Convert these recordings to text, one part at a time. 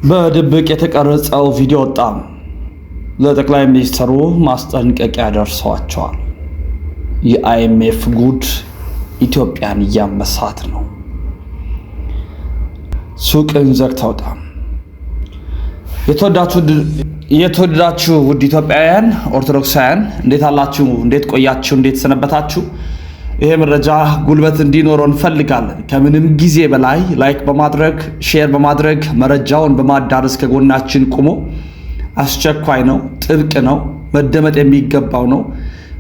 በድብቅ የተቀረጸው ቪዲዮ ወጣ። ለጠቅላይ ሚኒስትሩ ማስጠንቀቂያ ደርሷቸዋል። የአይኤምኤፍ ጉድ ኢትዮጵያን እያመሳት ነው። ሱቅን ዘግተውታ። የተወደዳችሁ ውድ ኢትዮጵያውያን ኦርቶዶክሳውያን እንዴት አላችሁ? እንዴት ቆያችሁ? እንዴት ሰነበታችሁ? ይሄ መረጃ ጉልበት እንዲኖረው እንፈልጋለን። ከምንም ጊዜ በላይ ላይክ በማድረግ ሼር በማድረግ መረጃውን በማዳረስ ከጎናችን ቁሞ አስቸኳይ ነው፣ ጥብቅ ነው፣ መደመጥ የሚገባው ነው።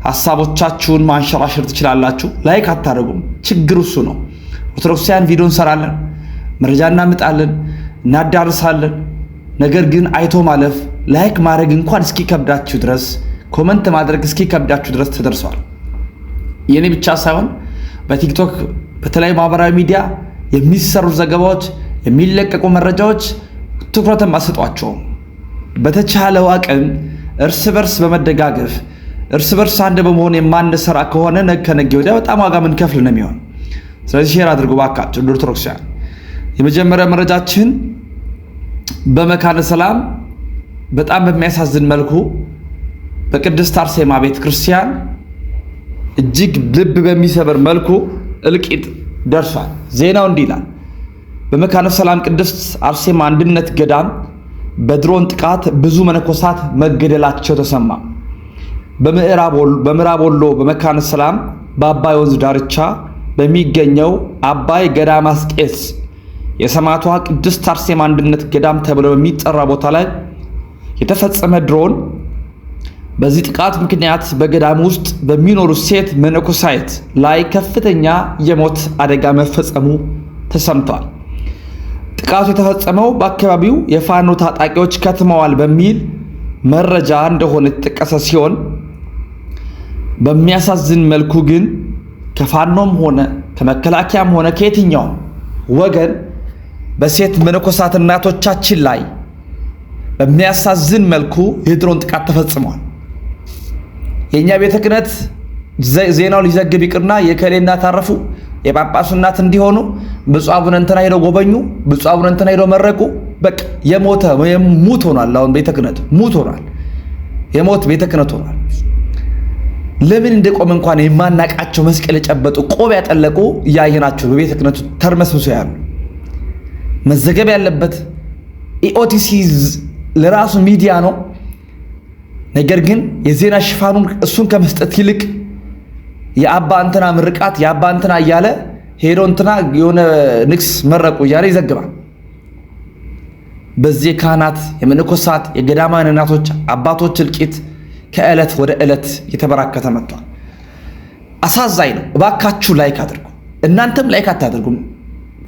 ሐሳቦቻችሁን ማንሸራሸር ትችላላችሁ። ላይክ አታደርጉም። ችግሩ እሱ ነው። ኦርቶዶክሳውያን ቪዲዮ እንሰራለን፣ መረጃ እናምጣለን፣ እናዳርሳለን። ነገር ግን አይቶ ማለፍ ላይክ ማድረግ እንኳን እስኪከብዳችሁ ድረስ ኮመንት ማድረግ እስኪከብዳችሁ ድረስ ተደርሷል። የኔ ብቻ ሳይሆን በቲክቶክ በተለያዩ ማህበራዊ ሚዲያ የሚሰሩ ዘገባዎች፣ የሚለቀቁ መረጃዎች ትኩረትን አሰጧቸውም። በተቻለው አቅም እርስ በርስ በመደጋገፍ እርስ በርስ አንድ በመሆን የማንሰራ ከሆነ ነገ ከነገ ወዲያ በጣም ዋጋ ምን ከፍል ነው የሚሆን። ስለዚህ ሼር አድርጉ ባካችሁ ኦርቶዶክሳውያን። የመጀመሪያ መረጃችን በመካነ ሰላም በጣም በሚያሳዝን መልኩ በቅድስት አርሴማ ቤተክርስቲያን እጅግ ልብ በሚሰበር መልኩ እልቂት ደርሷል። ዜናው እንዲህ ይላል። በመካነ ሰላም ቅድስት አርሴማ አንድነት ገዳም በድሮን ጥቃት ብዙ መነኮሳት መገደላቸው ተሰማ። በምዕራብ ወሎ በመካነ ሰላም በአባይ ወንዝ ዳርቻ በሚገኘው አባይ ገዳም አስቄስ የሰማዕቷ ቅድስት አርሴማ አንድነት ገዳም ተብሎ በሚጠራ ቦታ ላይ የተፈጸመ ድሮን በዚህ ጥቃት ምክንያት በገዳም ውስጥ በሚኖሩ ሴት መነኮሳይት ላይ ከፍተኛ የሞት አደጋ መፈጸሙ ተሰምቷል። ጥቃቱ የተፈጸመው በአካባቢው የፋኖ ታጣቂዎች ከትመዋል በሚል መረጃ እንደሆነ የተጠቀሰ ሲሆን በሚያሳዝን መልኩ ግን ከፋኖም ሆነ ከመከላከያም ሆነ ከየትኛውም ወገን በሴት መነኮሳት እናቶቻችን ላይ በሚያሳዝን መልኩ የድሮን ጥቃት ተፈጽሟል። የኛ ቤተ ክህነት ዜናው ሊዘግብ ይቅርና የከሌና ታረፉ የጳጳሱ እናት እንዲሆኑ ብፁዕ አቡነ እንትና ሄደው ጎበኙ፣ ብፁዕ አቡነ እንትና ሄደው መረቁ። በቃ ሙት ሆኗል። አሁን ቤተ ክህነት ሙት ሆኗል። የሞት ቤተ ክህነት ሆኗል። ለምን እንደቆመ እንኳን የማናቃቸው መስቀል የጨበጡ ቆብ ያጠለቁ እያየናቸው በቤተ ክህነቱ ተርመስምሶ ያሉ። መዘገብ ያለበት ኢኦቲሲ ለራሱ ሚዲያ ነው። ነገር ግን የዜና ሽፋኑን እሱን ከመስጠት ይልቅ የአባ እንትና ምርቃት የአባ እንትና እያለ ሄዶ እንትና የሆነ ንግስ መረቁ እያለ ይዘግባል። በዚህ ካህናት የመነኮሳት የገዳማውያን እናቶች አባቶች እልቂት ከዕለት ወደ ዕለት የተበራከተ መጥቷል። አሳዛኝ ነው። እባካችሁ ላይክ አድርጉ። እናንተም ላይክ አታድርጉም።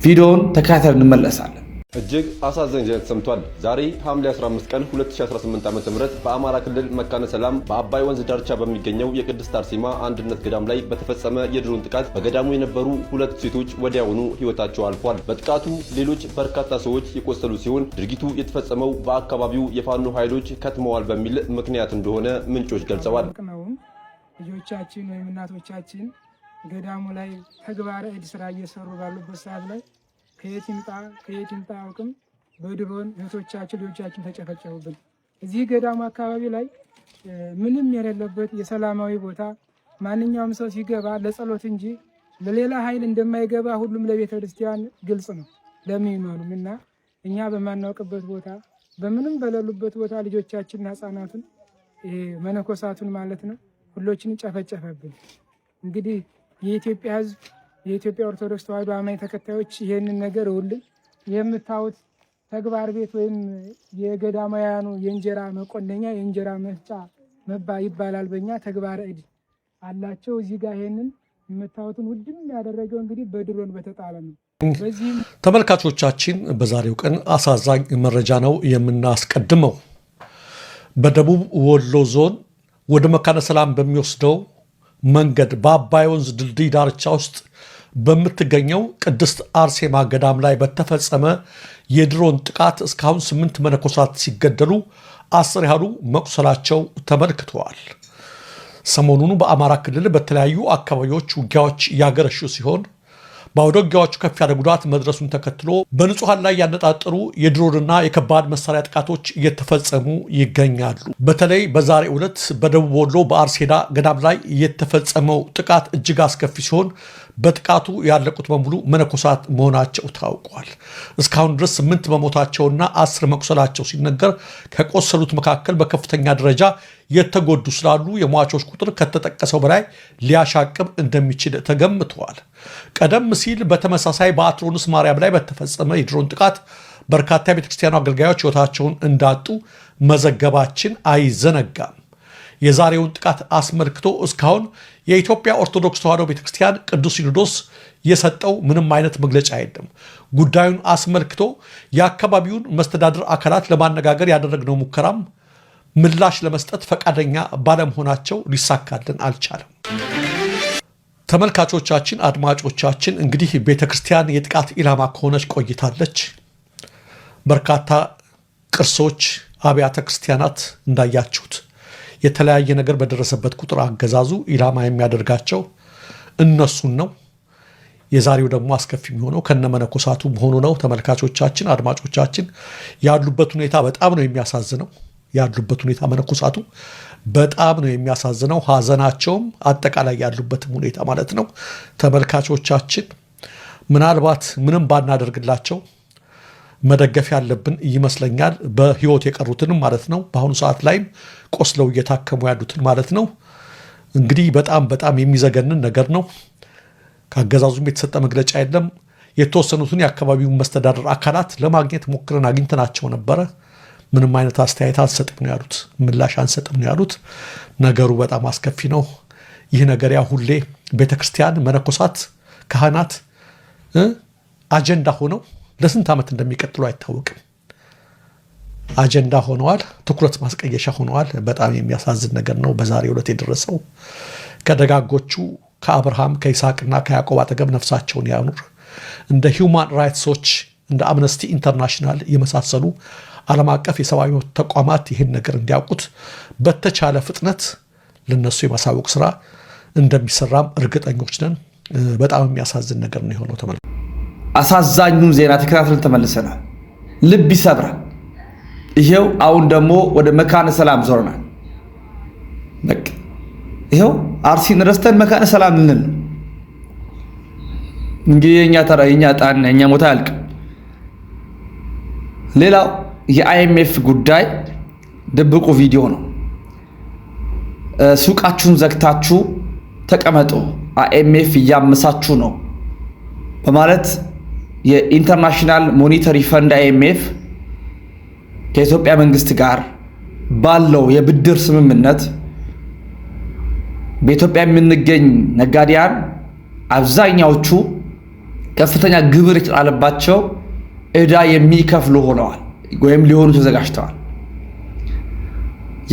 ቪዲዮውን ተከታተል እንመለሳለን። እጅግ አሳዛኝ ዜና ተሰምቷል። ዛሬ ሐምሌ 15 ቀን 2018 ዓ.ም በአማራ ክልል መካነ ሰላም በአባይ ወንዝ ዳርቻ በሚገኘው የቅድስት አርሴማ አንድነት ገዳም ላይ በተፈጸመ የድሮን ጥቃት በገዳሙ የነበሩ 2 ሴቶች ወዲያውኑ ሕይወታቸው አልፏል። በጥቃቱ ሌሎች በርካታ ሰዎች የቆሰሉ ሲሆን ድርጊቱ የተፈጸመው በአካባቢው የፋኖ ኃይሎች ከትመዋል በሚል ምክንያት እንደሆነ ምንጮች ገልጸዋል። ልጆቻችን ወይም እናቶቻችን ገዳሙ ላይ ተግባረ እድ ስራ እየሰሩ ባሉበት ሰዓት ላይ ከየት ይምጣ አውቅም በድሮን እህቶቻችን ልጆቻችን ተጨፈጨፉብን። እዚህ ገዳሙ አካባቢ ላይ ምንም የሌለበት የሰላማዊ ቦታ ማንኛውም ሰው ሲገባ ለጸሎት እንጂ ለሌላ ኃይል እንደማይገባ ሁሉም ለቤተ ክርስቲያን ግልጽ ነው ለሚኖሩም እና እኛ በማናውቅበት ቦታ በምንም በሌሉበት ቦታ ልጆቻችንና ሕፃናቱን መነኮሳቱን ማለት ነው ሁሎችን ጨፈጨፈብን። እንግዲህ የኢትዮጵያ ሕዝብ የኢትዮጵያ ኦርቶዶክስ ተዋሕዶ አማኝ ተከታዮች ይሄንን ነገር ሁሉም የምታዩት ተግባር ቤት ወይም የገዳማውያኑ የእንጀራ መቆነኛ የእንጀራ መፍጫ ይባላል። በእኛ ተግባረ እድ አላቸው። እዚህ ጋር ይሄንን የምታዩትን ውድም ያደረገው እንግዲህ በድሮን በተጣለ ነው። በዚህም ተመልካቾቻችን በዛሬው ቀን አሳዛኝ መረጃ ነው የምናስቀድመው። በደቡብ ወሎ ዞን ወደ መካነ ሰላም በሚወስደው መንገድ በአባይ ወንዝ ድልድይ ዳርቻ ውስጥ በምትገኘው ቅድስት አርሴማ ገዳም ላይ በተፈጸመ የድሮን ጥቃት እስካሁን 8 መነኮሳት ሲገደሉ 10 ያህሉ መቁሰላቸው ተመልክተዋል። ሰሞኑን በአማራ ክልል በተለያዩ አካባቢዎች ውጊያዎች ያገረሹ ሲሆን በአውደ ውጊያዎቹ ከፍ ያለ ጉዳት መድረሱን ተከትሎ በንጹሐን ላይ ያነጣጠሩ የድሮንና የከባድ መሳሪያ ጥቃቶች እየተፈጸሙ ይገኛሉ። በተለይ በዛሬው ዕለት በደቡብ ወሎ በአርሴዳ ገዳም ላይ የተፈጸመው ጥቃት እጅግ አስከፊ ሲሆን በጥቃቱ ያለቁት በሙሉ መነኮሳት መሆናቸው ታውቋል። እስካሁን ድረስ 8 መሞታቸውና 10 መቁሰላቸው ሲነገር ከቆሰሉት መካከል በከፍተኛ ደረጃ የተጎዱ ስላሉ የሟቾች ቁጥር ከተጠቀሰው በላይ ሊያሻቅብ እንደሚችል ተገምተዋል። ቀደም ሲል በተመሳሳይ በአትሮንስ ማርያም ላይ በተፈጸመ የድሮን ጥቃት በርካታ የቤተክርስቲያኑ አገልጋዮች ሕይወታቸውን እንዳጡ መዘገባችን አይዘነጋም። የዛሬውን ጥቃት አስመልክቶ እስካሁን የኢትዮጵያ ኦርቶዶክስ ተዋሕዶ ቤተክርስቲያን ቅዱስ ሲኖዶስ የሰጠው ምንም አይነት መግለጫ የለም። ጉዳዩን አስመልክቶ የአካባቢውን መስተዳድር አካላት ለማነጋገር ያደረግነው ሙከራም ምላሽ ለመስጠት ፈቃደኛ ባለመሆናቸው ሊሳካልን አልቻለም። ተመልካቾቻችን፣ አድማጮቻችን እንግዲህ ቤተክርስቲያን የጥቃት ኢላማ ከሆነች ቆይታለች። በርካታ ቅርሶች፣ አብያተ ክርስቲያናት እንዳያችሁት የተለያየ ነገር በደረሰበት ቁጥር አገዛዙ ኢላማ የሚያደርጋቸው እነሱን ነው። የዛሬው ደግሞ አስከፊ የሚሆነው ከነመነኮሳቱ መሆኑ ነው። ተመልካቾቻችን፣ አድማጮቻችን ያሉበት ሁኔታ በጣም ነው የሚያሳዝነው። ያሉበት ሁኔታ መነኮሳቱ በጣም ነው የሚያሳዝነው። ሀዘናቸውም አጠቃላይ ያሉበትም ሁኔታ ማለት ነው። ተመልካቾቻችን ምናልባት ምንም ባናደርግላቸው መደገፍ ያለብን ይመስለኛል። በህይወት የቀሩትንም ማለት ነው። በአሁኑ ሰዓት ላይም ቆስለው እየታከሙ ያሉትን ማለት ነው። እንግዲህ በጣም የሚዘገንን ነገር ነው። ከአገዛዙም የተሰጠ መግለጫ የለም። የተወሰኑትን የአካባቢውን መስተዳደር አካላት ለማግኘት ሞክረን አግኝተናቸው ነበረ። ምንም አይነት አስተያየት አንሰጥም ነው ያሉት፣ ምላሽ አንሰጥም ነው ያሉት። ነገሩ በጣም አስከፊ ነው። ይህ ነገር ያ ሁሌ ቤተክርስቲያን፣ መነኮሳት፣ ካህናት አጀንዳ ሆነው ለስንት ዓመት እንደሚቀጥሉ አይታወቅም። አጀንዳ ሆነዋል፣ ትኩረት ማስቀየሻ ሆነዋል። በጣም የሚያሳዝን ነገር ነው በዛሬው ዕለት የደረሰው። ከደጋጎቹ ከአብርሃም ከይስሐቅና ከያዕቆብ አጠገብ ነፍሳቸውን ያኑር። እንደ ሂውማን ራይትስ ዎች፣ እንደ አምነስቲ ኢንተርናሽናል የመሳሰሉ ዓለም አቀፍ የሰብአዊ መብት ተቋማት ይህን ነገር እንዲያውቁት በተቻለ ፍጥነት ለነሱ የማሳወቅ ስራ እንደሚሰራም እርግጠኞች ነን። በጣም የሚያሳዝን ነገር ነው የሆነው። ተመልካቾች አሳዛኙን ዜና ተከታትለን ተመልሰናል። ልብ ይሰብራል። ይሄው አሁን ደግሞ ወደ መካነ ሰላም ዞረናል። በቃ ይሄው አርሲን ረስተን መካነ ሰላም ልንል ነው። እንግዲህ የኛ ተራ የኛ ጣን የኛ ሞታ ያልቅ። ሌላው የአይኤምኤፍ ጉዳይ ድብቁ ቪዲዮ ነው። ሱቃችሁን ዘግታችሁ ተቀመጡ፣ አይኤምኤፍ እያመሳችሁ ነው በማለት የኢንተርናሽናል ሞኔታሪ ፈንድ አይኤምኤፍ ከኢትዮጵያ መንግስት ጋር ባለው የብድር ስምምነት በኢትዮጵያ የምንገኝ ነጋዴያን አብዛኛዎቹ ከፍተኛ ግብር የተጣለባቸው ዕዳ የሚከፍሉ ሆነዋል ወይም ሊሆኑ ተዘጋጅተዋል።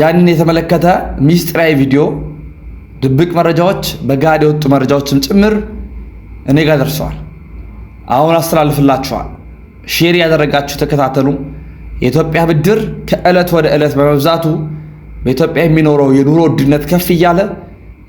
ያንን የተመለከተ ሚስጥራዊ ቪዲዮ፣ ድብቅ መረጃዎች፣ በጋድ የወጡ መረጃዎችም ጭምር እኔ ጋር ደርሰዋል። አሁን አስተላልፍላችኋል። ሼር ያደረጋችሁ ተከታተሉ። የኢትዮጵያ ብድር ከዕለት ወደ ዕለት በመብዛቱ በኢትዮጵያ የሚኖረው የኑሮ ውድነት ከፍ እያለ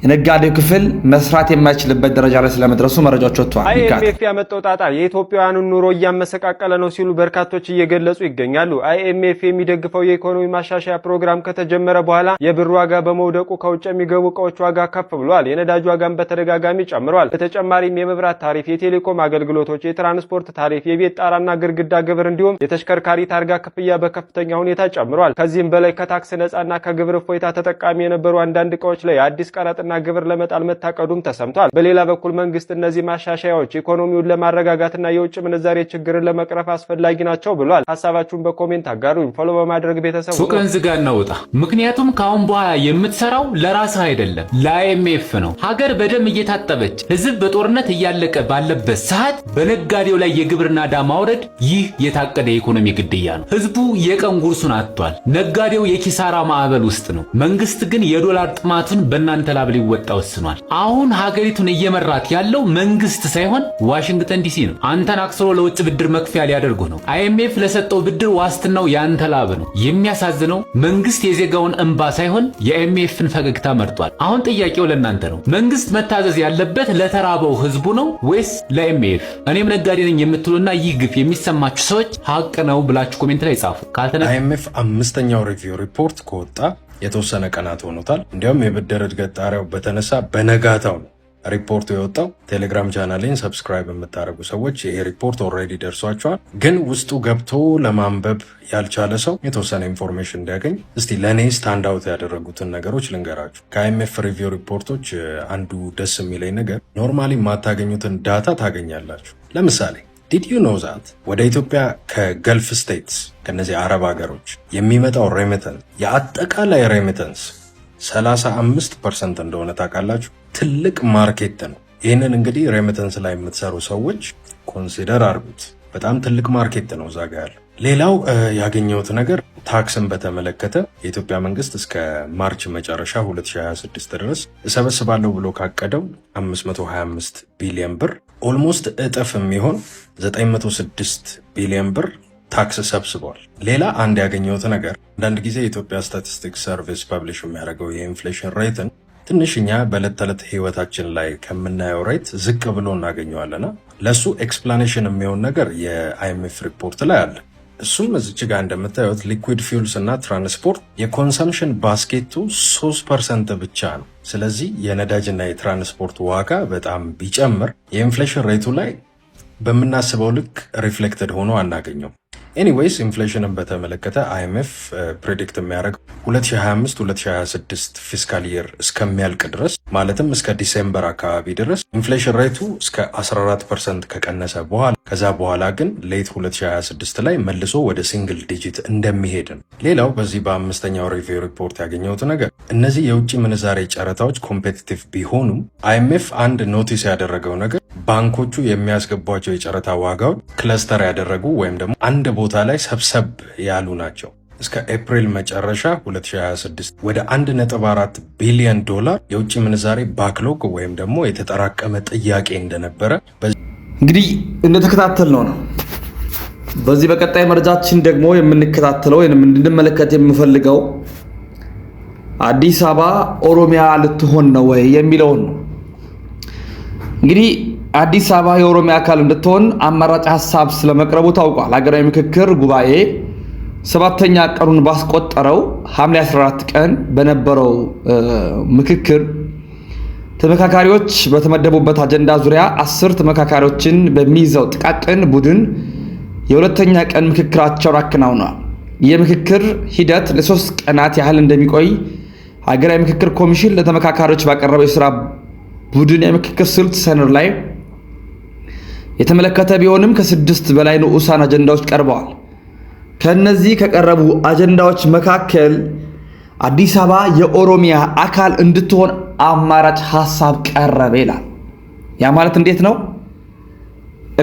የነጋዴው ክፍል መስራት የማይችልበት ደረጃ ላይ ስለመድረሱ መረጃዎች ወጥተዋል። አይኤምኤፍ ያመጣው ጣጣ የኢትዮጵያውያንን ኑሮ እያመሰቃቀለ ነው ሲሉ በርካቶች እየገለጹ ይገኛሉ። አይኤምኤፍ የሚደግፈው የኢኮኖሚ ማሻሻያ ፕሮግራም ከተጀመረ በኋላ የብር ዋጋ በመውደቁ ከውጭ የሚገቡ እቃዎች ዋጋ ከፍ ብሏል። የነዳጅ ዋጋም በተደጋጋሚ ጨምሯል። በተጨማሪም የመብራት ታሪፍ፣ የቴሌኮም አገልግሎቶች፣ የትራንስፖርት ታሪፍ፣ የቤት ጣራና ግድግዳ ግብር እንዲሁም የተሽከርካሪ ታርጋ ክፍያ በከፍተኛ ሁኔታ ጨምሯል። ከዚህም በላይ ከታክስ ነፃና ከግብር እፎይታ ተጠቃሚ የነበሩ አንዳንድ እቃዎች ላይ አዲስ ቀረጥ ግብር ለመጣል መታቀዱም ተሰምቷል። በሌላ በኩል መንግስት እነዚህ ማሻሻያዎች ኢኮኖሚውን ለማረጋጋትና የውጭ ምንዛሬ ችግርን ለመቅረፍ አስፈላጊ ናቸው ብሏል። ሐሳባችሁን በኮሜንት አጋሩኝ። ፎሎ በማድረግ ቤተሰብ ሱቅን ዝጋና ውጣ። ምክንያቱም ካሁን በኋላ የምትሰራው ለራስህ አይደለም ለአይኤምኤፍ ነው። ሀገር በደም እየታጠበች ህዝብ በጦርነት እያለቀ ባለበት ሰዓት በነጋዴው ላይ የግብርና ዕዳ ማውረድ ይህ የታቀደ የኢኮኖሚ ግድያ ነው። ህዝቡ የቀን ጉርሱን አጥቷል። ነጋዴው የኪሳራ ማዕበል ውስጥ ነው። መንግስት ግን የዶላር ጥማቱን በእናንተ ላብ ሊወጣ ወስኗል። አሁን ሀገሪቱን እየመራት ያለው መንግስት ሳይሆን ዋሽንግተን ዲሲ ነው። አንተን አክስሮ ለውጭ ብድር መክፈያ ሊያደርጉ ነው። አይኤምኤፍ ለሰጠው ብድር ዋስትናው ያንተ ላብ ነው። የሚያሳዝነው መንግስት የዜጋውን እንባ ሳይሆን የአይኤምኤፍን ፈገግታ መርጧል። አሁን ጥያቄው ለእናንተ ነው። መንግስት መታዘዝ ያለበት ለተራበው ህዝቡ ነው ወይስ ለአይኤምኤፍ? እኔም ነጋዴ ነኝ የምትሉና ይህ ግፍ የሚሰማችሁ ሰዎች ሀቅ ነው ብላችሁ ኮሜንት ላይ ጻፉ። አይኤምኤፍ አምስተኛው ሪቪው ሪፖርት ከወጣ የተወሰነ ቀናት ሆኖታል። እንዲያውም የብድር እድገት ጣሪያው በተነሳ በነጋታው ነው ሪፖርቱ የወጣው። ቴሌግራም ቻናሌን ሰብስክራይብ የምታደርጉ ሰዎች ይሄ ሪፖርት ኦልሬዲ ደርሷቸዋል። ግን ውስጡ ገብቶ ለማንበብ ያልቻለ ሰው የተወሰነ ኢንፎርሜሽን እንዲያገኝ እስቲ ለእኔ ስታንድ አውት ያደረጉትን ነገሮች ልንገራችሁ። ከአይኤምኤፍ ሪቪው ሪፖርቶች አንዱ ደስ የሚለኝ ነገር ኖርማሊ የማታገኙትን ዳታ ታገኛላችሁ። ለምሳሌ ዲድ ዩ ኖ ዛት ወደ ኢትዮጵያ ከገልፍ ስቴትስ ከነዚህ አረብ ሀገሮች የሚመጣው ሬሚተንስ የአጠቃላይ ሬሚተንስ 35% እንደሆነ ታውቃላችሁ? ትልቅ ማርኬት ነው። ይህንን እንግዲህ ሬሚተንስ ላይ የምትሰሩ ሰዎች ኮንሲደር አድርጉት። በጣም ትልቅ ማርኬት ነው እዛ ጋ ያለው። ሌላው ያገኘሁት ነገር ታክስን በተመለከተ የኢትዮጵያ መንግስት እስከ ማርች መጨረሻ 2026 ድረስ እሰበስባለሁ ብሎ ካቀደው 525 ቢሊዮን ብር ኦልሞስት እጥፍ የሚሆን 906 ቢሊዮን ብር ታክስ ሰብስበዋል። ሌላ አንድ ያገኘሁት ነገር አንዳንድ ጊዜ የኢትዮጵያ ስታቲስቲክስ ሰርቪስ ፐብሊሽ የሚያደርገው የኢንፍሌሽን ሬትን ትንሽ እኛ በዕለት ተዕለት ህይወታችን ላይ ከምናየው ሬት ዝቅ ብሎ እናገኘዋለና ለሱ ኤክስፕላኔሽን የሚሆን ነገር የአይኤምኤፍ ሪፖርት ላይ አለ። እሱም እዚች ጋር እንደምታዩት ሊኩዊድ ፊውልስ እና ትራንስፖርት የኮንሰምሽን ባስኬቱ 3% ብቻ ነው። ስለዚህ የነዳጅና የትራንስፖርት ዋጋ በጣም ቢጨምር የኢንፍሌሽን ሬቱ ላይ በምናስበው ልክ ሪፍሌክትድ ሆኖ አናገኘው። ኤኒዌይስ ኢንፍሌሽንን በተመለከተ አይኤምኤፍ ፕሬዲክት የሚያደርገው 2025-2026 ፊስካል ይር እስከሚያልቅ ድረስ ማለትም እስከ ዲሴምበር አካባቢ ድረስ ኢንፍሌሽን ሬቱ እስከ 14% ከቀነሰ በኋላ ከዛ በኋላ ግን ሌት 2026 ላይ መልሶ ወደ ሲንግል ዲጂት እንደሚሄድ ነው። ሌላው በዚህ በአምስተኛው ሪቪው ሪፖርት ያገኘሁት ነገር እነዚህ የውጭ ምንዛሬ ጨረታዎች ኮምፔቲቲቭ ቢሆኑም አይኤምኤፍ አንድ ኖቲስ ያደረገው ነገር ባንኮቹ የሚያስገቧቸው የጨረታ ዋጋዎች ክለስተር ያደረጉ ወይም ደግሞ አንድ ቦታ ላይ ሰብሰብ ያሉ ናቸው። እስከ ኤፕሪል መጨረሻ 2026 ወደ 1.4 ቢሊዮን ዶላር የውጭ ምንዛሬ ባክሎግ ወይም ደግሞ የተጠራቀመ ጥያቄ እንደነበረ እንግዲህ እንደተከታተል ነው። በዚህ በቀጣይ መረጃችን ደግሞ የምንከታተለው ወይም እንድንመለከት የምፈልገው አዲስ አበባ ኦሮሚያ ልትሆን ነው ወይ የሚለውን ነው። እንግዲህ አዲስ አበባ የኦሮሚያ አካል እንድትሆን አማራጭ ሐሳብ ስለመቅረቡ ታውቋል። ሀገራዊ ምክክር ጉባኤ 7ኛ ቀኑን ባስቆጠረው ሐምሌ 14 ቀን በነበረው ምክክር ተመካካሪዎች በተመደቡበት አጀንዳ ዙሪያ 10 ተመካካሪዎችን በሚይዘው ጥቃቅን ቡድን የሁለተኛ ቀን ምክክራቸውን አከናውነዋል። የምክክር ሂደት ለ3 ቀናት ያህል እንደሚቆይ ሀገራዊ ምክክር ኮሚሽን ለተመካካሪዎች ባቀረበው የሥራ ቡድን የምክክር ስልት ሰነድ ላይ የተመለከተ ቢሆንም ከ6 በላይ ንዑሳን አጀንዳዎች ቀርበዋል። ከነዚህ ከቀረቡ አጀንዳዎች መካከል አዲስ አበባ የኦሮሚያ አካል እንድትሆን አማራጭ ሐሳብ ቀረበ ይላል። ያ ማለት እንዴት ነው?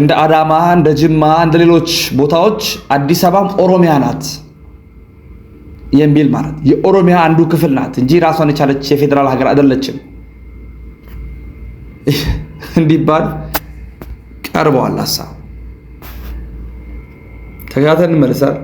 እንደ አዳማ፣ እንደ ጅማ፣ እንደ ሌሎች ቦታዎች አዲስ አበባም ኦሮሚያ ናት የሚል ማለት የኦሮሚያ አንዱ ክፍል ናት እንጂ ራሷን የቻለች የፌዴራል ሀገር አይደለችም እንዲባል ቀርበዋል። ሐሳብ ተጋተን መልሰር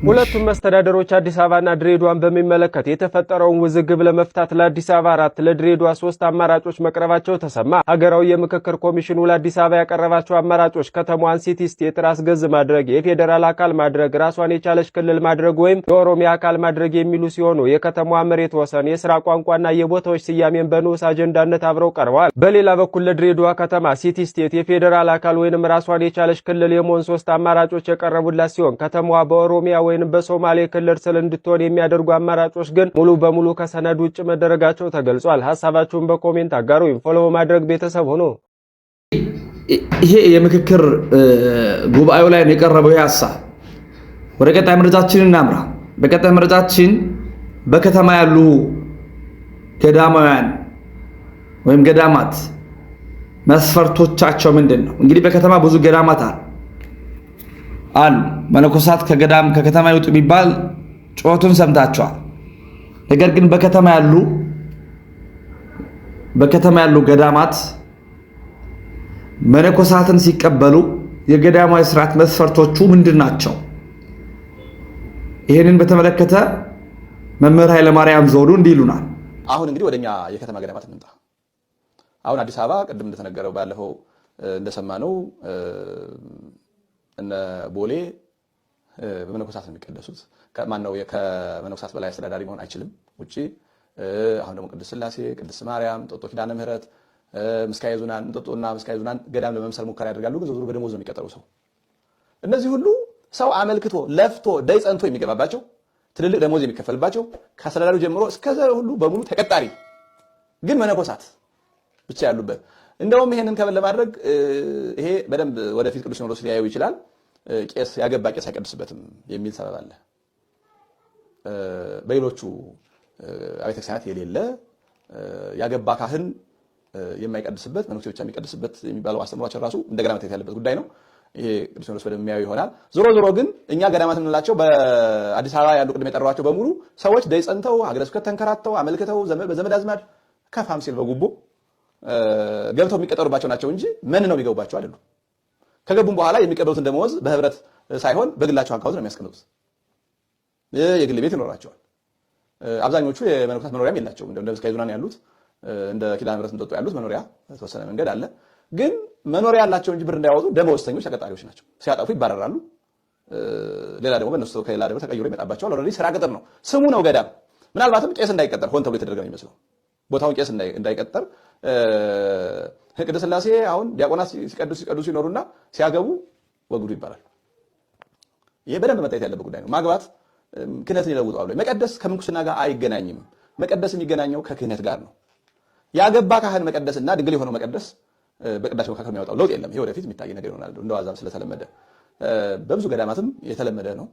ሁለቱም መስተዳደሮች አዲስ አበባና ድሬዳዋን በሚመለከት የተፈጠረውን ውዝግብ ለመፍታት ለአዲስ አበባ 4 ለድሬዳዋ 3 አማራጮች መቅረባቸው ተሰማ። ሀገራዊ የምክክር ኮሚሽኑ ለአዲስ አበባ ያቀረባቸው አማራጮች ከተማዋን ሲቲ ስቴት ራስ ገዝ ማድረግ፣ የፌዴራል አካል ማድረግ፣ ራሷን የቻለች ክልል ማድረግ ወይም የኦሮሚያ አካል ማድረግ የሚሉ ሲሆኑ የከተማዋ መሬት ወሰን፣ የስራ ቋንቋና የቦታዎች ስያሜን በንዑስ አጀንዳነት አብረው ቀርበዋል። በሌላ በኩል ለድሬዳዋ ከተማ ሲቲ ስቴት የፌዴራል አካል ወይንም ራሷን የቻለች ክልል የመሆን 3 አማራጮች የቀረቡላት ሲሆን ከተማዋ በኦሮሚያ ወይንም በሶማሌ ክልል ስር እንድትሆን የሚያደርጉ አማራጮች ግን ሙሉ በሙሉ ከሰነድ ውጭ መደረጋቸው ተገልጿል። ሐሳባችሁን በኮሜንት አጋሩ። ፎሎ ማድረግ ቤተሰብ ሆኖ ይሄ የምክክር ጉባኤው ላይ ነው የቀረበው ሐሳብ። ወደ ቀጣይ መረጃችን እናምራ። በቀጣይ መረጃችን በከተማ ያሉ ገዳማውያን ወይም ገዳማት መስፈርቶቻቸው ምንድን ነው? እንግዲህ በከተማ ብዙ ገዳማት አሉ። መነኮሳት ከከተማ ይውጡ ቢባል ጩኸቱን ሰምታችኋል። ነገር ግን በከተማ ያሉ በከተማ ያሉ ገዳማት መነኮሳትን ሲቀበሉ የገዳማዊ ስርዓት መስፈርቶቹ ምንድን ናቸው? ይህንን በተመለከተ መምህር ኃይለማርያም ዘውዱ እንዲህ ይሉናል። አሁን እንግዲህ ወደኛ የከተማ ገዳማት እንምጣ። አሁን አዲስ አበባ ቅድም እንደተነገረው ባለፈው እንደሰማነው እነ ቦሌ በመነኮሳት ነው የሚቀደሱት። ማነው ከመነኮሳት በላይ አስተዳዳሪ መሆን አይችልም ውጪ። አሁን ደግሞ ቅድስት ሥላሴ፣ ቅድስት ማርያም፣ እንጦጦ ኪዳነ ምህረት፣ ምስካየ ኅዙናን፣ እንጦጦና ምስካየ ኅዙናን ገዳም ለመምሰል ሙከራ ያደርጋሉ። ግን ዞሮ በደሞዝ ነው የሚቀጠሩ ሰው። እነዚህ ሁሉ ሰው አመልክቶ ለፍቶ ደይ ጸንቶ የሚገባባቸው ትልልቅ ደሞዝ የሚከፈልባቸው ከአስተዳዳሪው ጀምሮ እስከዛ ሁሉ በሙሉ ተቀጣሪ ግን መነኮሳት ብቻ ያሉበት። እንደውም ይሄንን ከበለ ለማድረግ ይሄ በደንብ ወደፊት ቅዱስ ሲኖዶስ ሊያየው ይችላል። ቄስ ያገባ ቄስ አይቀድስበትም የሚል ሰበብ አለ። በሌሎቹ አብያተ ክርስቲያናት የሌለ ያገባ ካህን የማይቀድስበት መነኩሴ ብቻ የሚቀድስበት የሚባለው አስተምሯቸው ራሱ እንደገና መታየት ያለበት ጉዳይ ነው። ይሄ ቅዱስ ሲኖዶስ በደንብ የሚያየው ይሆናል። ዞሮ ግን እኛ ገዳማት የምንላቸው በአዲስ አበባ ያሉ ቅድም የጠሯቸው በሙሉ ሰዎች ደይ ጸንተው ሀገረ ስብከት ተንከራተው አመልክተው በዘመድ አዝማድ ከፋም ሲል በጉቦ ገብተው የሚቀጠሩባቸው ናቸው እንጂ ምን ነው የሚገቡባቸው አይደሉም። ከገቡም በኋላ የሚቀበሉትን ደመወዝ በህብረት ሳይሆን በግላቸው አካውንት ነው የሚያስቀምጡት። የግል ቤት ይኖራቸዋል። አብዛኞቹ የመነኮሳት መኖሪያም የላቸውም። እንደ ምስካየ ኅዙናን ያሉት እንደ ኪዳነ ምህረት እንጦጦ ያሉት መኖሪያ ተወሰነ መንገድ አለ። ግን መኖሪያ ያላቸው እንጂ ብር እንዳያወጡ ደመወዝተኞች ተቀጣሪዎች ናቸው። ሲያጠፉ ይባረራሉ። ሌላ ደግሞ በእነሱ ከሌላ ደግሞ ተቀይሮ ይመጣባቸዋል። ኦልሬዲ ስራ ቅጥር ነው፣ ስሙ ነው ገዳም። ምናልባትም ቄስ እንዳይቀጠር ሆን ተብሎ የተደረገ ነው የሚመስለው። ቦታውን ቄስ እንዳይቀጠር ቅድስት ሥላሴ አሁን ዲያቆናት ሲቀድሱ ይኖሩና ሲያገቡ ወግዱ ይባላል። ይሄ በደንብ መታየት ያለበት ጉዳይ ነው። ማግባት ክህነትን ይለውጠዋል። መቀደስ ከምንኩስና ጋር አይገናኝም። መቀደስ የሚገናኘው ከክህነት ጋር ነው። ያገባ ካህን መቀደስና ድንግል የሆነው መቀደስ በቅዳሴ መካከል የሚያወጣው ለውጥ የለም። ይሄ ወደፊት የሚታይ ነገር ይሆናል። እንደዋዛም ስለተለመደ በብዙ ገዳማትም የተለመደ ነው።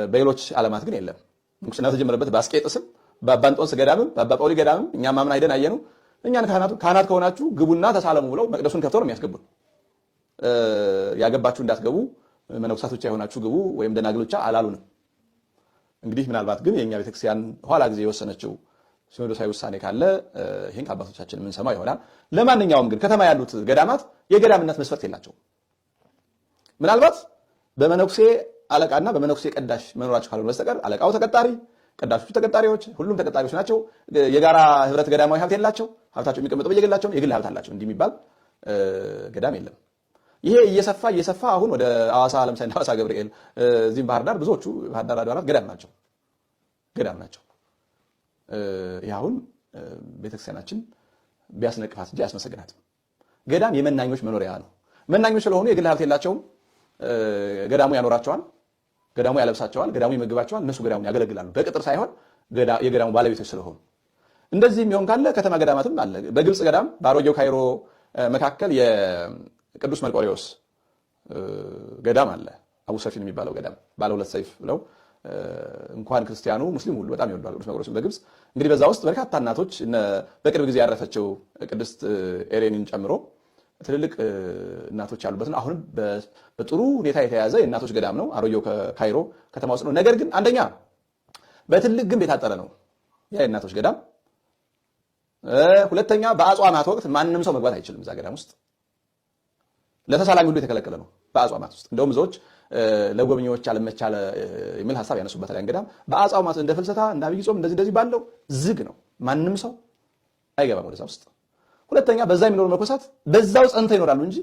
በሌሎች ዓለማት ግን የለም። ምንኩስና የተጀመረበት በአስቄጥስም በአባ እንጦንስ ገዳምም በአባ ጳውሊ ገዳምም እኛም ማምና ሄደን አየነው። እኛን ካህናት ከሆናችሁ ግቡና ተሳለሙ ብለው መቅደሱን ከፍተው ነው የሚያስገቡን። ያገባችሁ እንዳትገቡ መነኮሳት ብቻ የሆናችሁ ግቡ ወይም ደናግል ብቻ አላሉንም። እንግዲህ ምናልባት ግን የኛ ቤተክርስቲያን ኋላ ጊዜ የወሰነችው ሲኖዶሳዊ ውሳኔ ካለ ይሄን ከአባቶቻችን የምንሰማው ይሆናል። ለማንኛውም ግን ከተማ ያሉት ገዳማት የገዳምነት መስፈርት የላቸውም። ምናልባት በመነኩሴ አለቃና በመነኩሴ ቀዳሽ መኖራቸው ካልሆነ በስተቀር አለቃው ተቀጣሪ፣ ቀዳሾቹ ተቀጣሪዎች፣ ሁሉም ተቀጣሪዎች ናቸው። የጋራ ህብረት ገዳማዊ ሀብት የላቸው። ሀብታቸው የሚቀመጠው በየግላቸው የግል ሀብት አላቸው። እንዲህ የሚባል ገዳም የለም። ይሄ እየሰፋ አሁን ወደ ሐዋሳ ለምሳሌ ሐዋሳ ገብርኤል፣ እዚህም ባህር ዳር ብዙዎቹ ባህር ዳር አድባራት ገዳም ናቸው። ይህ አሁን ቤተክርስቲያናችን ቢያስነቅፋት እንጂ አያስመሰግናትም። ገዳም የመናኞች መኖሪያ ነው። መናኞች ስለሆኑ የግል ሀብት የላቸውም። ገዳሙ ያኖራቸዋል፣ ገዳሙ ያለብሳቸዋል፣ ገዳሙ ይመግባቸዋል። እነሱ ገዳሙን ያገለግላሉ በቅጥር ሳይሆን የገዳሙ ባለቤቶች ስለሆኑ። እንደዚህ የሚሆን ካለ ከተማ ገዳማትም አለ። በግብፅ ገዳም በአሮጌው ካይሮ መካከል የቅዱስ መርቆሬዎስ ገዳም አለ። አቡ ሰፊን የሚባለው ገዳም ባለ ሁለት ሰይፍ ብለው እንኳን ክርስቲያኑ ሙስሊም ሁሉ በጣም ይወደዋል ቅዱስ መርቆሬዎስን በግብፅ። እንግዲህ በዛ ውስጥ በርካታ እናቶች በቅርብ ጊዜ ያረፈችው ቅድስት ኤሬንን ጨምሮ ትልልቅ እናቶች ያሉበት ነው። አሁንም በጥሩ ሁኔታ የተያዘ የእናቶች ገዳም ነው። አሮጌው ካይሮ ከተማ ውስጥ ነው። ነገር ግን አንደኛ በትልቅ ግንብ የታጠረ ነው ያ የእናቶች ገዳም። ሁለተኛ በአጽዋማት ወቅት ማንም ሰው መግባት አይችልም እዛ ገዳም ውስጥ። ለተሳላሚ ሁሉ የተከለከለ ነው በአጽዋማት ውስጥ። እንደውም ብዙዎች ለጎብኚዎች አልመቻለ የሚል ሐሳብ ያነሱበታል። ያን ገዳም በአጽዋማት እንደ ፍልሰታ እንደ አብይ ጾም እንደዚህ ባለው ዝግ ነው። ማንም ሰው አይገባም ወደዛ ውስጥ። ሁለተኛ በዛ የሚኖሩ መነኮሳት በዛው ጸንተው ይኖራሉ እንጂ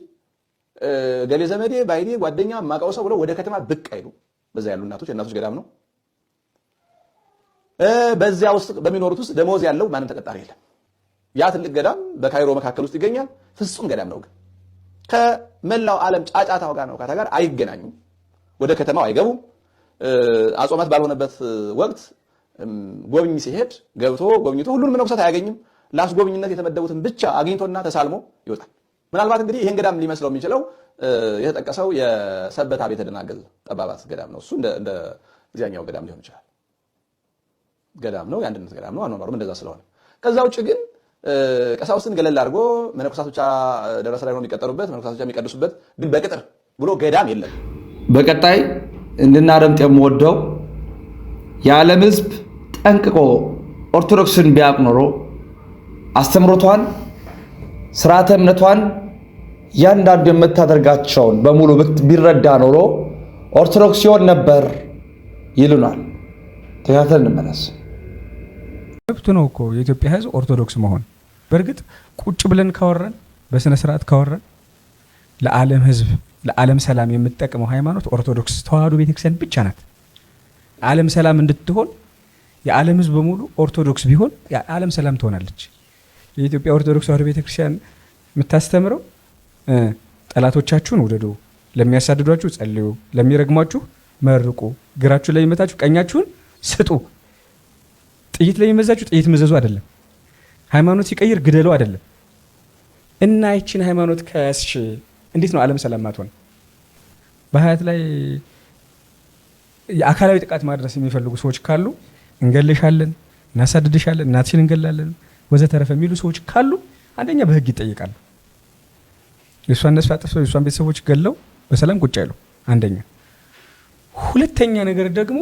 ገሌ ዘመዴ ባይዴ ጓደኛ ማቃው ሰው ብለው ወደ ከተማ ብቅ አይሉ። በዛ ያሉ እናቶች የእናቶች ገዳም ነው። በዚያ ውስጥ በሚኖሩት ውስጥ ደሞዝ ያለው ማንም ተቀጣሪ የለም። ያ ትልቅ ገዳም በካይሮ መካከል ውስጥ ይገኛል። ፍጹም ገዳም ነው። ግን ከመላው ዓለም ጫጫታው ጋር ነው ጋር አይገናኙም። ወደ ከተማው አይገቡም። አጽዋማት ባልሆነበት ወቅት ጎብኝ ሲሄድ ገብቶ ጎብኝቶ ሁሉንም መነኮሳት አያገኝም። ለአስጎብኝነት የተመደቡትን ብቻ አግኝቶና ተሳልሞ ይወጣል። ምናልባት እንግዲህ ይሄን ገዳም ሊመስለው የሚችለው የተጠቀሰው የሰበታ ቤተ ደናግል ጠባባት ገዳም ነው። እሱ እንደ ዚያኛው ገዳም ሊሆን ይችላል። ገዳም ነው፣ የአንድነት ገዳም ነው። አኗኗሩም እንደዛ ስለሆነ ከዛ ውጭ ግን ቀሳውስትን ገለል አድርጎ መነኮሳት ብቻ ደረሰ ላይ ነው የሚቀጠሩበት፣ መነኮሳት ብቻ የሚቀድሱበት ግን በቅጥር ብሎ ገዳም የለም። በቀጣይ እንድናደምጥ የምወደው የዓለም ሕዝብ ጠንቅቆ ኦርቶዶክስን ቢያውቅ ኖሮ አስተምሮቷን፣ ስርዓተ እምነቷን ያንዳንዱ የምታደርጋቸውን በሙሉ ቢረዳ ኖሮ ኦርቶዶክስ ይሆን ነበር ይሉናል። ተከታተል እንመለስ። መብቱ ነው እኮ የኢትዮጵያ ሕዝብ ኦርቶዶክስ መሆን። በእርግጥ ቁጭ ብለን ካወራን በስነ ስርዓት ካወራን ለዓለም ሕዝብ ለዓለም ሰላም የምትጠቅመው ሃይማኖት ኦርቶዶክስ ተዋህዶ ቤተክርስቲያን ብቻ ናት። ዓለም ሰላም እንድትሆን የዓለም ሕዝብ በሙሉ ኦርቶዶክስ ቢሆን የዓለም ሰላም ትሆናለች። የኢትዮጵያ ኦርቶዶክስ ተዋህዶ ቤተክርስቲያን የምታስተምረው ጠላቶቻችሁን ውደዱ፣ ለሚያሳድዷችሁ ጸልዩ፣ ለሚረግሟችሁ መርቁ፣ ግራችሁ ላይ የሚመታችሁ ቀኛችሁን ስጡ፣ ጥይት ላይ የሚመዛችሁ ጥይት መዘዙ አይደለም። ሃይማኖት ሲቀይር ግደሉ አይደለም። እና ይችን ሃይማኖት ከያዝሽ እንዴት ነው ዓለም ሰላም ማትሆን? በሀያት ላይ የአካላዊ ጥቃት ማድረስ የሚፈልጉ ሰዎች ካሉ እንገልሻለን፣ እናሳድድሻለን፣ እናትሽን እንገላለን ወዘተረፈ የሚሉ ሰዎች ካሉ አንደኛ በህግ ይጠይቃሉ። የእሷን ነፍስ አጥፍተው የእሷን ቤተሰቦች ገለው በሰላም ቁጭ አይሉ አንደኛ። ሁለተኛ ነገር ደግሞ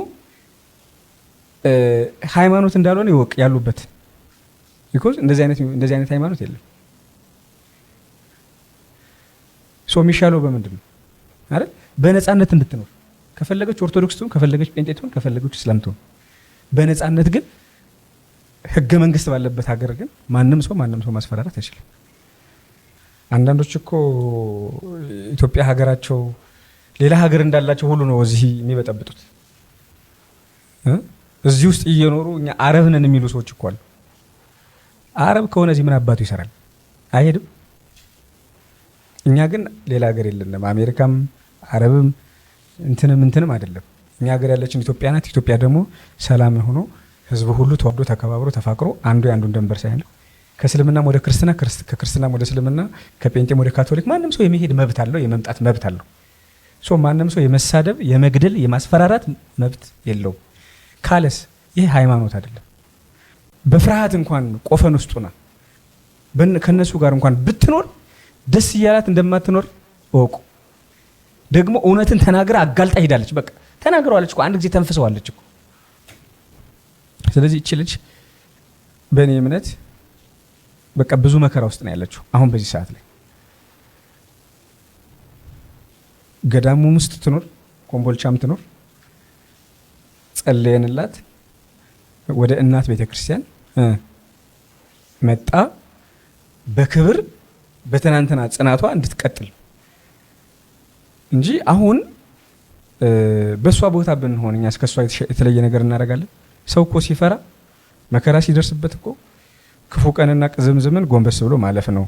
ሃይማኖት እንዳልሆነ ይወቅ ያሉበት። ቢኮዝ እንደዚህ አይነት ሃይማኖት የለም። ሶ የሚሻለው በምንድን ነው አይደል? በነፃነት እንድትኖር ከፈለገች ኦርቶዶክስ ትሁን፣ ከፈለገች ጴንጤ ትሁን፣ ከፈለገች እስላም ትሁን በነፃነት ግን ህገ መንግስት ባለበት ሀገር ግን ማንም ሰው ማስፈራራት አይችልም። አንዳንዶች እኮ ኢትዮጵያ ሀገራቸው ሌላ ሀገር እንዳላቸው ሁሉ ነው እዚህ የሚበጠብጡት። እዚህ ውስጥ እየኖሩ እኛ አረብ ነን የሚሉ ሰዎች እኮ አሉ። አረብ ከሆነ እዚህ ምን አባቱ ይሰራል? አይሄድም። እኛ ግን ሌላ ሀገር የለንም። አሜሪካም አረብም እንትንም አይደለም። እኛ ሀገር ያለችን ኢትዮጵያ ናት። ኢትዮጵያ ደግሞ ሰላም ሆኖ ህዝብ ሁሉ ተዋዶ ተከባብሮ ተፋቅሮ አንዱ የአንዱን ደንበር ሳይሆን ከእስልምናም ወደ ክርስትና ከክርስትናም ወደ እስልምና ከጴንጤም ወደ ካቶሊክ ማንም ሰው የመሄድ መብት አለው፣ የመምጣት መብት አለው። ሶ ማንም ሰው የመሳደብ የመግደል የማስፈራራት መብት የለውም። ካለስ ይሄ ሃይማኖት አይደለም። በፍርሃት እንኳን ቆፈን ውስጡና ከነሱ ጋር እንኳን ብትኖር ደስ እያላት እንደማትኖር እወቁ። ደግሞ እውነትን ተናግራ አጋልጣ ሄዳለች። በቃ ተናግረዋለች እኮ አንድ ጊዜ ተንፍሰዋለች እኮ። ስለዚህ እቺ ልጅ በእኔ እምነት በቃ ብዙ መከራ ውስጥ ነው ያለችው አሁን በዚህ ሰዓት ላይ። ገዳሙም ውስጥ ትኖር ኮምቦልቻም ትኖር ጸለየንላት ወደ እናት ቤተክርስቲያን መጣ በክብር በትናንትና ጽናቷ እንድትቀጥል እንጂ አሁን በሷ ቦታ ብንሆን እኛ እስከሷ የተለየ ነገር እናደርጋለን? ሰው እኮ ሲፈራ መከራ ሲደርስበት እኮ ክፉ ቀንና ቅዝምዝምን ጎንበስ ብሎ ማለፍ ነው።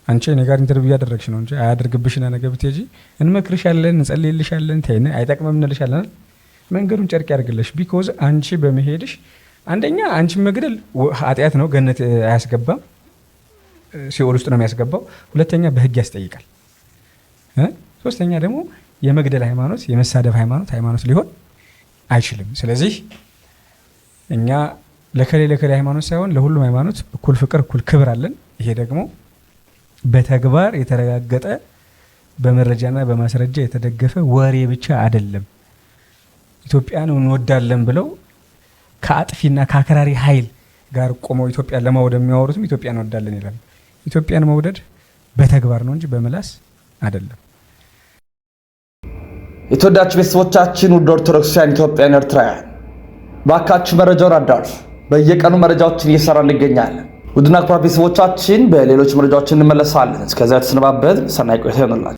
አንቺ እኔ ጋር ኢንተርቪው ያደረግሽ ነው እንጂ አያደርግብሽና ነገ ብትሄጂ እንመክርሻለን፣ እንጸልይልሻለን፣ ተይነ አይጠቅምም እንልሻለን። መንገዱን ጨርቅ ያርግልሽ። ቢኮዝ አንቺ በመሄድሽ አንደኛ አንቺ መግደል ኃጢአት ነው፣ ገነት አያስገባም፣ ሲኦል ውስጥ ነው የሚያስገባው። ሁለተኛ በህግ ያስጠይቃል። ሶስተኛ ደግሞ የመግደል ሃይማኖት የመሳደብ ሃይማኖት ሊሆን አይችልም። ስለዚህ እኛ ለከሌ ሃይማኖት ሳይሆን ለሁሉም ሃይማኖት እኩል ፍቅር እኩል ክብር አለን። ይሄ ደግሞ በተግባር የተረጋገጠ በመረጃና በማስረጃ የተደገፈ ወሬ ብቻ አይደለም። ኢትዮጵያን እንወዳለን ብለው ከአጥፊና ከአክራሪ ኃይል ጋር ቆመው ኢትዮጵያን ለማውደም የሚያወሩትም ኢትዮጵያን እንወዳለን ይላሉ። ኢትዮጵያን መውደድ በተግባር ነው እንጂ በምላስ አይደለም። የተወዳችሁ ቤተሰቦቻችን ውድ ኦርቶዶክሳውያን ኢትዮጵያውያን ኤርትራውያን ባካችሁ መረጃውን አዳርሱ። በየቀኑ መረጃዎችን እየሰራ እንገኛለን። ውድና ክቡራን ቤተሰቦቻችን በሌሎች መረጃዎች እንመለሳለን። እስከዚያ ተሰነባበት። ሰናይ ቆይታ ይሆንላችሁ።